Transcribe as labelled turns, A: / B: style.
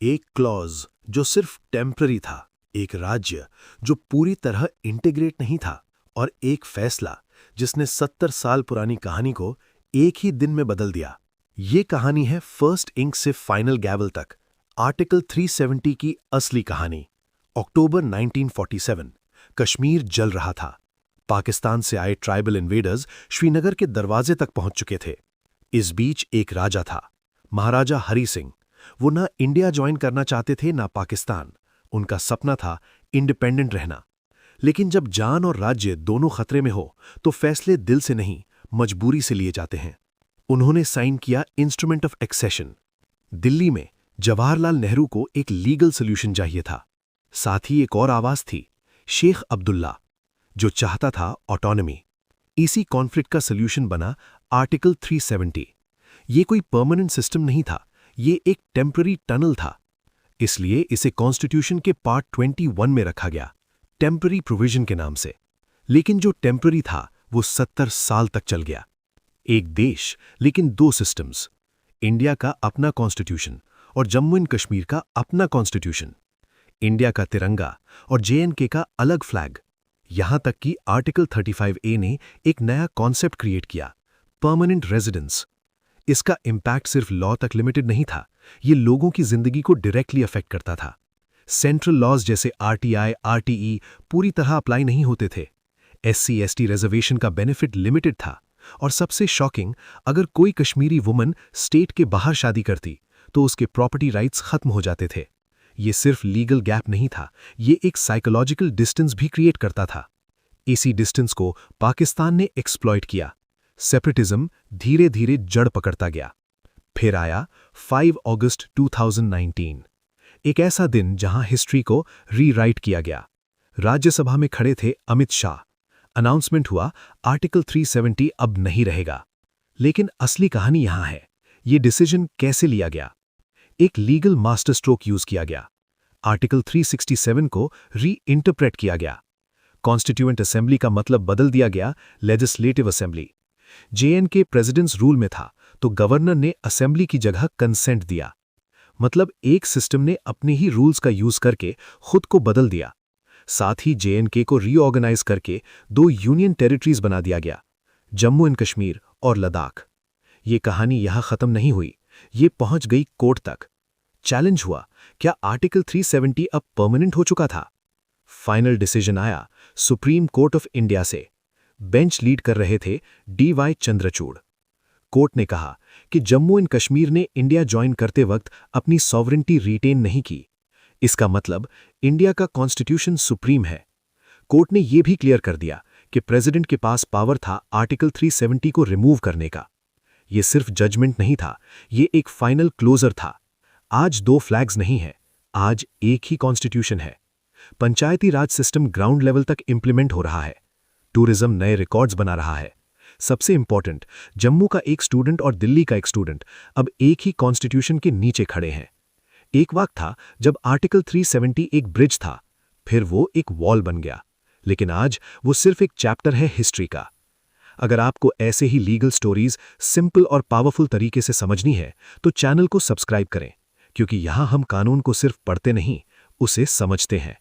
A: एक क्लॉज जो सिर्फ टेम्पररी था, एक राज्य जो पूरी तरह इंटीग्रेट नहीं था, और एक फैसला जिसने 70 साल पुरानी कहानी को एक ही दिन में बदल दिया। ये कहानी है फर्स्ट इंक से फाइनल गैवल तक, आर्टिकल 370 की असली कहानी। अक्टूबर 1947, कश्मीर जल रहा था। पाकिस्तान से आए ट्राइबल इन्वेडर्स श्रीनगर के दरवाजे तक पहुंच चुके थे। इस बीच एक राजा था, महाराजा हरी सिंह। वो ना इंडिया ज्वाइन करना चाहते थे ना पाकिस्तान। उनका सपना था इंडिपेंडेंट रहना। लेकिन जब जान और राज्य दोनों खतरे में हो तो फैसले दिल से नहीं, मजबूरी से लिए जाते हैं। उन्होंने साइन किया इंस्ट्रूमेंट ऑफ एक्सेशन। दिल्ली में जवाहरलाल नेहरू को एक लीगल सोल्यूशन चाहिए था। साथ ही एक और आवाज थी, शेख अब्दुल्ला, जो चाहता था ऑटोनॉमी। इसी कॉन्फ्लिक्ट का सोल्यूशन बना आर्टिकल 370। ये कोई परमानेंट सिस्टम नहीं था, ये एक टेम्पररी टनल था। इसलिए इसे कॉन्स्टिट्यूशन के पार्ट 21 में रखा गया, टेम्पररी प्रोविजन के नाम से। लेकिन जो टेम्पररी था वो 70 साल तक चल गया। एक देश लेकिन दो सिस्टम्स, इंडिया का अपना कॉन्स्टिट्यूशन और जम्मू एंड कश्मीर का अपना कॉन्स्टिट्यूशन। इंडिया का तिरंगा और JNK का अलग फ्लैग। यहां तक कि आर्टिकल 35A ने एक नया कॉन्सेप्ट क्रिएट किया, परमानेंट रेजिडेंस। इसका इंपैक्ट सिर्फ लॉ तक लिमिटेड नहीं था, ये लोगों की जिंदगी को डायरेक्टली अफेक्ट करता था। सेंट्रल लॉज जैसे RTI, RTE पूरी तरह अप्लाई नहीं होते थे। SC/ST रिजर्वेशन का बेनिफिट लिमिटेड था। और सबसे शॉकिंग, अगर कोई कश्मीरी वुमन स्टेट के बाहर शादी करती तो उसके प्रॉपर्टी राइट्स खत्म हो जाते थे। ये सिर्फ लीगल गैप नहीं था, ये एक साइकोलॉजिकल डिस्टेंस भी क्रिएट करता था। इसी डिस्टेंस को पाकिस्तान ने एक्सप्लॉइट किया। सेपरेटिज्म धीरे धीरे जड़ पकड़ता गया। फिर आया 5 अगस्त 2019, एक ऐसा दिन जहां हिस्ट्री को रीराइट किया गया। राज्यसभा में खड़े थे अमित शाह। अनाउंसमेंट हुआ, आर्टिकल 370 अब नहीं रहेगा। लेकिन असली कहानी यहां है, ये डिसीजन कैसे लिया गया। एक लीगल मास्टर स्ट्रोक यूज किया गया। आर्टिकल 367 को री इंटरप्रेट किया गया। कॉन्स्टिट्यूएंट असेंबली का मतलब बदल दिया गया, legislative assembly. JNK presidents rule में था तो गवर्नर ने असेंबली की जगह कंसेंट दिया। मतलब एक सिस्टम ने अपने ही रूल्स का यूज करके खुद को बदल दिया। साथ ही JNK को रीऑर्गेनाइज करके 2 यूनियन टेरिटरीज बना दिया गया, जम्मू एंड कश्मीर और लद्दाख। ये कहानी यहां खत्म नहीं हुई, ये पहुंच गई कोर्ट तक। चैलेंज हुआ, क्या आर्टिकल 370 अब परमानेंट हो चुका था? फाइनल डिसीजन आया सुप्रीम कोर्ट ऑफ इंडिया से। बेंच लीड कर रहे थे DY चंद्रचूड़। कोर्ट ने कहा कि जम्मू एंड कश्मीर ने इंडिया ज्वाइन करते वक्त अपनी सॉवरेंटी रिटेन नहीं की। इसका मतलब इंडिया का कॉन्स्टिट्यूशन सुप्रीम है। कोर्ट ने यह भी क्लियर कर दिया कि प्रेसिडेंट के पास पावर था आर्टिकल 370 को रिमूव करने का। यह सिर्फ जजमेंट नहीं था, यह एक फाइनल क्लोजर था। आज 2 फ्लैग्स नहीं है, आज एक ही कॉन्स्टिट्यूशन है। पंचायती राज सिस्टम ग्राउंड लेवल तक इंप्लीमेंट हो रहा है। टूरिज्म नए रिकॉर्ड्स बना रहा है। सबसे इंपॉर्टेंट, जम्मू का एक स्टूडेंट और दिल्ली का एक स्टूडेंट अब एक ही कॉन्स्टिट्यूशन के नीचे खड़े हैं। एक वक्त था जब आर्टिकल 370 एक ब्रिज था, फिर वो एक वॉल बन गया। लेकिन आज वो सिर्फ एक चैप्टर है हिस्ट्री का। अगर आपको ऐसे ही लीगल स्टोरीज सिंपल और पावरफुल तरीके से समझनी है तो चैनल को सब्सक्राइब करें, क्योंकि यहां हम कानून को सिर्फ पढ़ते नहीं, उसे समझते हैं।